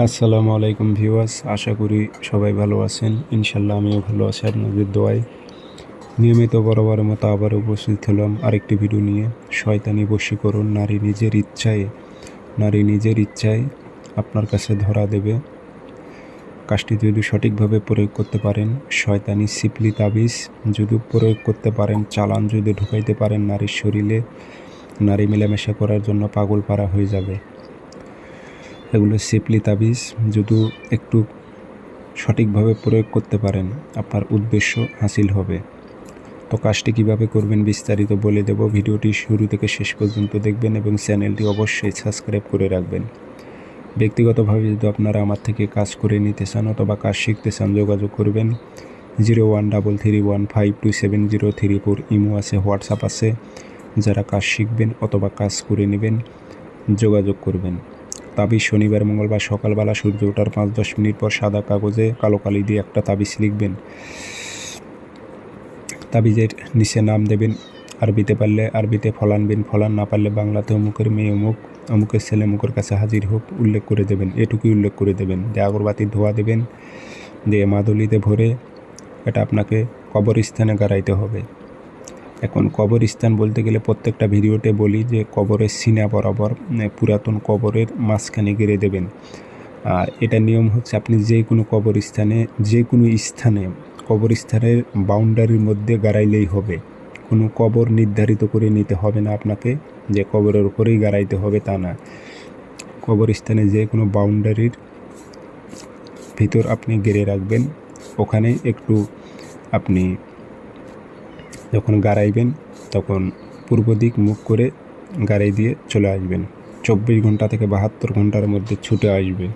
আসসালামু আলাইকুম ভিউয়ার্স, আশা করি সবাই ভালো আছেন। ইনশাল্লাহ আমিও ভালো আছি আপনাদের দোয়ায়। নিয়মিত বরাবরের মতো আবার উপস্থিত হলাম আরেকটি ভিডিও নিয়ে। শয়তানি বশীকরণ, নারী নিজের ইচ্ছায় আপনার কাছে ধরা দেবে। কাজটি যদি সঠিকভাবে প্রয়োগ করতে পারেন, শয়তানি সিপলি তাবিজ যদি প্রয়োগ করতে পারেন, চালান যদি ঢুকাইতে পারেন নারীর শরীরে, নারী মেলামেশা করার জন্য পাগল পারা হয়ে যাবে। এগুলো সিপলি তাবিজ যদি একটু সঠিকভাবে প্রয়োগ করতে পারেন, আপনার উদ্দেশ্য হাসিল হবে। তো কাজটি কীভাবে করবেন বিস্তারিত বলে দেব। ভিডিওটি শুরু থেকে শেষ পর্যন্ত দেখবেন এবং চ্যানেলটি অবশ্যই সাবস্ক্রাইব করে রাখবেন। ব্যক্তিগতভাবে যদি আপনারা আমার থেকে কাজ করে নিতে চান অথবা কাজ শিখতে চান, যোগাযোগ করবেন 0133152703 ইমো আছে, হোয়াটসঅ্যাপ আছে। যারা কাজ শিখবেন অথবা কাজ করে নেবেন যোগাযোগ করবেন। তাবিজ শনিবার মঙ্গলবার সকালবেলা সূর্য ওঠার 5-10 মিনিট পর সাদা কাগজে কালো কালি দিয়ে একটা তাবিজ লিখবেন। তাবিজের নিচে নাম দেবেন, আরবিতে পারলে আরবিতে ফলানবেন, ফলান না পারলে বাংলাতে অমুকের মেয়ে অমুক, অমুকের ছেলে অমুকের কাছে হাজির হোক উল্লেখ করে দেবেন। এটুকুই উল্লেখ করে দেবেন। দিয়ে আগরবাতির ধোয়া দেবেন, দিয়ে মাদুলিতে ভরে এটা আপনাকে কবরস্থানে গাড়াইতে হবে। এখন কবরস্থান বলতে গেলে প্রত্যেকটা ভিডিওতে বলি যে কবরের সিনা বরাবর পুরাতন কবরের মাঝখানে গেড়ে দেবেন। আর এটা নিয়ম হচ্ছে আপনি যে কোনো কবরস্থানে কবরস্থানের বাউন্ডারির মধ্যে গাড়াইলেই হবে। কোনো কবর নির্ধারিত করে নিতে হবে না আপনাকে যে কবরের উপরেই গাড়াইতে হবে, তা না। কবরস্থানে যে কোনো বাউন্ডারির ভিতর আপনি গেড়ে রাখবেন। ওখানে একটু আপনি যখন গাড়াইবেন তখন পূর্ব দিক মুখ করে গাড়াই দিয়ে চলে আসবেন। 24 ঘন্টা থেকে 72 ঘন্টার মধ্যে ছুটে আসবে।